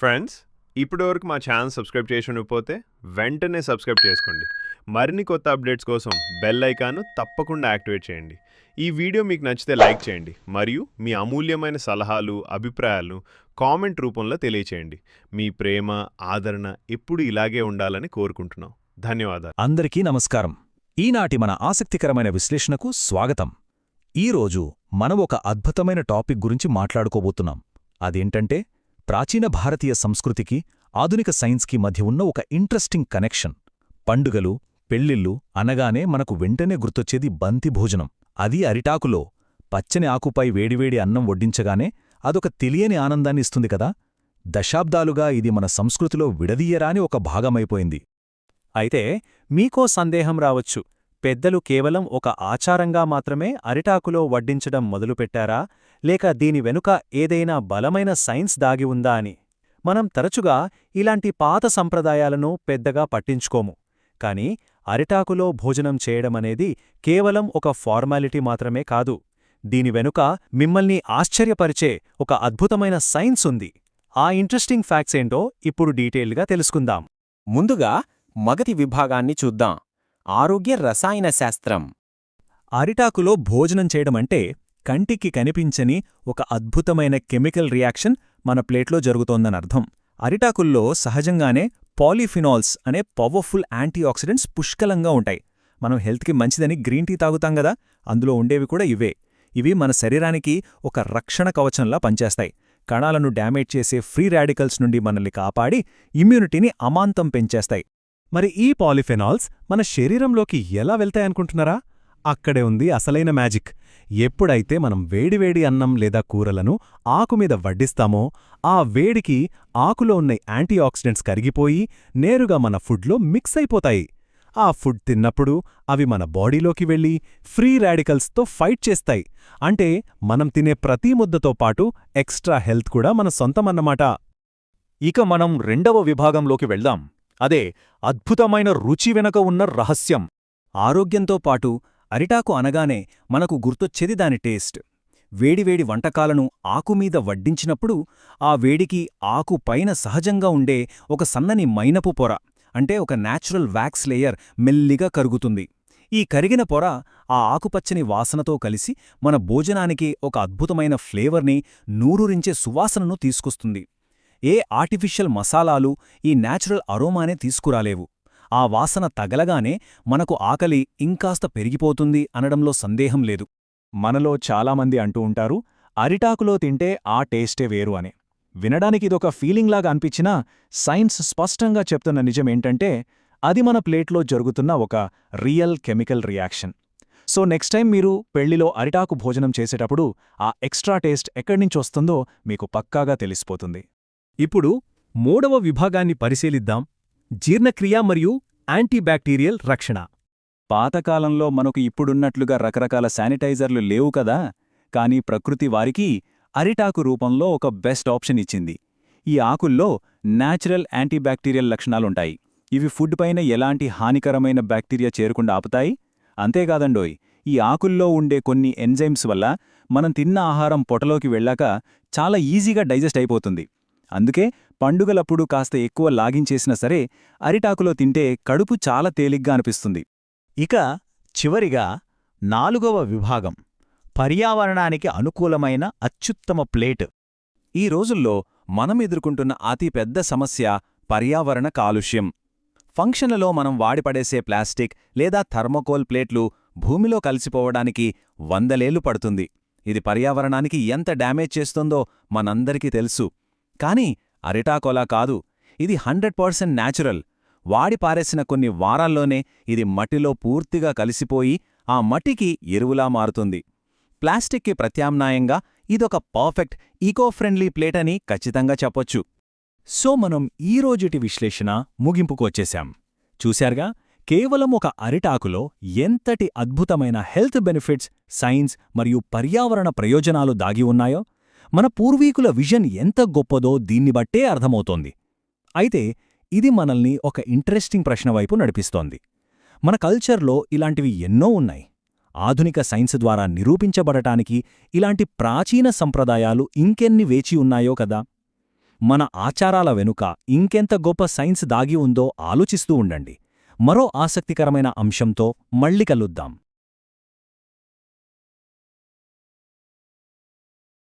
Friends, ఇప్పటివరకు మా channel subscribe చేసి ఉండకపోతే వెంటనే సబ్స్క్రైబ్ చేసుకోండి. మరిన్ని కొత్త అప్డేట్స్ కోసం బెల్ ఐకాన్ను తప్పకుండా యాక్టివేట్ చేయండి. ఈ వీడియో మీకు నచ్చితే లైక్ చేయండి మరియు మీ అమూల్యమైన సలహాలు, అభిప్రాయాలను కామెంట్ రూపంలో తెలియచేయండి. మీ ప్రేమ, ఆదరణ ఎప్పుడు ఇలాగే ఉండాలని కోరుకుంటున్నాం. ధన్యవాదాలు. అందరికీ నమస్కారం. ఈనాటి మన ఆసక్తికరమైన విశ్లేషణకు స్వాగతం. ఈరోజు మనం ఒక అద్భుతమైన టాపిక్ గురించి మాట్లాడుకోబోతున్నాం. అదేంటంటే ప్రాచీన భారతీయ సంస్కృతికి, ఆధునిక సైన్స్కి మధ్య ఉన్న ఒక ఇంట్రెస్టింగ్ కనెక్షన్. పండుగలు, పెళ్ళిళ్ళు అనగానే మనకు వెంటనే గుర్తొచ్చేది బంతి భోజనం. అది అరిటాకులో పచ్చని ఆకుపై వేడివేడి అన్నం వడ్డించగానే అదొక తెలియని ఆనందాన్ని ఇస్తుంది కదా. దశాబ్దాలుగా ఇది మన సంస్కృతిలో విడదీయరాని ఒక భాగమైపోయింది. అయితే మీకో సందేహం రావచ్చు, పెద్దలు కేవలం ఒక ఆచారంగా మాత్రమే అరిటాకులో వడ్డించడం మొదలుపెట్టారా, లేక దీని వెనుక ఏదైనా బలమైన సైన్స్ దాగి ఉందా అని. మనం తరచుగా ఇలాంటి పాత సంప్రదాయాలను పెద్దగా పట్టించుకోము. కాని అరిటాకులో భోజనం చేయడమనేది కేవలం ఒక ఫార్మాలిటీ మాత్రమే కాదు. దీని వెనుక మిమ్మల్ని ఆశ్చర్యపరిచే ఒక అద్భుతమైన సైన్స్ ఉంది. ఆ ఇంట్రెస్టింగ్ ఫ్యాక్ట్స్ ఏంటో ఇప్పుడు డీటెయిల్గా తెలుసుకుందాం. ముందుగా మొదటి విభాగాన్ని చూద్దాం. ఆరోగ్య రసాయన శాస్త్రం. అరిటాకులో భోజనం చేయడమంటే కంటికి కనిపించని ఒక అద్భుతమైన కెమికల్ రియాక్షన్ మన ప్లేట్లో జరుగుతోందనర్థం. అరిటాకుల్లో సహజంగానే పాలిఫినాల్స్ అనే పవర్ఫుల్ యాంటీఆక్సిడెంట్స్ పుష్కలంగా ఉంటాయి. మనం హెల్త్కి మంచిదని గ్రీన్ టీ తాగుతాం గదా, అందులో ఉండేవి కూడా ఇవే. ఇవి మన శరీరానికి ఒక రక్షణ కవచంలా పనిచేస్తాయి. కణాలను డ్యామేజ్ చేసే ఫ్రీ రాడికల్స్ నుండి మనల్ని కాపాడి ఇమ్యూనిటీని అమాంతం పెంచేస్తాయి. మరి ఈ పాలిఫెనాల్స్ మన శరీరంలోకి ఎలా వెళ్తాయనుకుంటున్నారా? అక్కడే ఉంది అసలైన మ్యాజిక్. ఎప్పుడైతే మనం వేడివేడి అన్నం లేదా కూరలను ఆకుమీద వడ్డిస్తామో ఆ వేడికి ఆకులో ఉన్న యాంటీఆక్సిడెంట్స్ కరిగిపోయి నేరుగా మన ఫుడ్లో మిక్స్ అయిపోతాయి. ఆ ఫుడ్ తిన్నప్పుడు అవి మన బాడీలోకి వెళ్ళి ఫ్రీ రాడికల్స్తో ఫైట్ చేస్తాయి. అంటే మనం తినే ప్రతి ముద్దతో పాటు ఎక్స్ట్రా హెల్త్ కూడా మన సొంతమన్నమాట. ఇక మనం రెండవ విభాగంలోకి వెళ్దాం. అదే అద్భుతమైన రుచి వెనక ఉన్న రహస్యం. ఆరోగ్యంతో పాటు అరిటాకు అనగానే మనకు గుర్తొచ్చేది దాని టేస్ట్. వేడివేడి వంటకాలను ఆకుమీద వడ్డించినప్పుడు ఆ వేడికి ఆకు పైన సహజంగా ఉండే ఒక సన్నని మైనపు పొర, అంటే ఒక న్యాచురల్ వ్యాక్స్ లేయర్ మెల్లిగా కరుగుతుంది. ఈ కరిగిన పొర ఆ ఆకుపచ్చని వాసనతో కలిసి మన భోజనానికి ఒక అద్భుతమైన ఫ్లేవర్ని, నూరూరించే సువాసనను తీసుకొస్తుంది. ఏ ఆర్టిఫిషియల్ మసాలాలు ఈ న్యాచురల్ అరోమానే తీసుకురాలేవు. ఆ వాసన తగలగానే మనకు ఆకలి ఇంకాస్త పెరిగిపోతుంది అనడంలో సందేహం లేదు. మనలో చాలామంది అంటూ ఉంటారు, అరిటాకులో తింటే ఆ టేస్టే వేరు అని. వినడానికిదొక ఫీలింగ్లాగా అనిపించినా సైన్స్ స్పష్టంగా చెప్తున్న నిజమేంటంటే అది మన ప్లేట్లో జరుగుతున్న ఒక real chemical reaction. So next time మీరు పెళ్లిలో అరిటాకు భోజనం చేసేటప్పుడు ఆ ఎక్స్ట్రా టేస్ట్ ఎక్కడ్నించొస్తుందో మీకు పక్కాగా తెలిసిపోతుంది. ఇప్పుడు మూడవ విభాగాన్ని పరిశీలిద్దాం. జీర్ణక్రియ మరియు యాంటీబ్యాక్టీరియల్ రక్షణ. పాతకాలంలో మనకు ఇప్పుడున్నట్లుగా రకరకాల శానిటైజర్లు లేవు కదా, కానీ ప్రకృతి వారికి అరిటాకు రూపంలో ఒక బెస్ట్ ఆప్షన్ ఇచ్చింది. ఈ ఆకుల్లో న్యాచురల్ యాంటీబ్యాక్టీరియల్ లక్షణాలుంటాయి. ఇవి ఫుడ్ పైన ఎలాంటి హానికరమైన బ్యాక్టీరియా చేరకుండా ఆపుతాయి. అంతేకాదండోయ్, ఈ ఆకుల్లో ఉండే కొన్ని ఎంజైమ్స్ వల్ల మనం తిన్న ఆహారం పొటలోకి వెళ్ళాక చాలా ఈజీగా డైజెస్ట్ అయిపోతుంది. అందుకే పండుగలప్పుడు కాస్త ఎక్కువ లాగించేసినా సరే అరిటాకులో తింటే కడుపు చాలా తేలిగ్గా అనిపిస్తుంది. ఇక చివరిగా నాలుగవ విభాగం, పర్యావరణానికి అనుకూలమైన అత్యుత్తమ ప్లేట్. ఈ రోజుల్లో మనం ఎదుర్కొంటున్న అతిపెద్ద సమస్య పర్యావరణ కాలుష్యం. ఫంక్షన్లలో మనం వాడిపడేసే ప్లాస్టిక్ లేదా థర్మోకోల్ ప్లేట్లు భూమిలో కలిసిపోవడానికి 100 ఏళ్లు పడుతుంది. ఇది పర్యావరణానికి ఎంత డ్యామేజ్ చేస్తుందో మనందరికీ తెలుసు. కానీ అరిటాకోలా కాదు, ఇది 100% న్యాచురల్. వాడి పారేసిన కొన్ని వారాల్లోనే ఇది మట్టిలో పూర్తిగా కలిసిపోయి ఆ మట్టికి ఎరువులా మారుతుంది. ప్లాస్టిక్కి ప్రత్యామ్నాయంగా ఇదొక పర్ఫెక్ట్ ఈకో ఫ్రెండ్లీ ప్లేట్ అని ఖచ్చితంగా చెప్పొచ్చు. సో మనం ఈరోజుటి విశ్లేషణ ముగింపుకు వచ్చేశాం. చూశారుగా, కేవలం ఒక అరిటాకులో ఎంతటి అద్భుతమైన హెల్త్ బెనిఫిట్స్, సైన్స్ మరియు పర్యావరణ ప్రయోజనాలు దాగి ఉన్నాయో. మన పూర్వీకుల విజన్ ఎంత గొప్పదో దీన్ని బట్టే అర్థమవుతోంది. అయితే ఇది మనల్ని ఒక ఇంట్రెస్టింగ్ ప్రశ్న వైపు నడిపిస్తోంది. మన కల్చర్లో ఇలాంటివి ఎన్నో ఉన్నాయి. ఆధునిక సైన్స్ ద్వారా నిరూపించబడటానికి ఇలాంటి ప్రాచీన సంప్రదాయాలు ఇంకెన్ని వేచి ఉన్నాయో కదా. మన ఆచారాల వెనుక ఇంకెంత గొప్ప సైన్స్ దాగి ఉందో ఆలోచిస్తూ ఉండండి. మరో ఆసక్తికరమైన అంశంతో మళ్ళీ కలుద్దాం.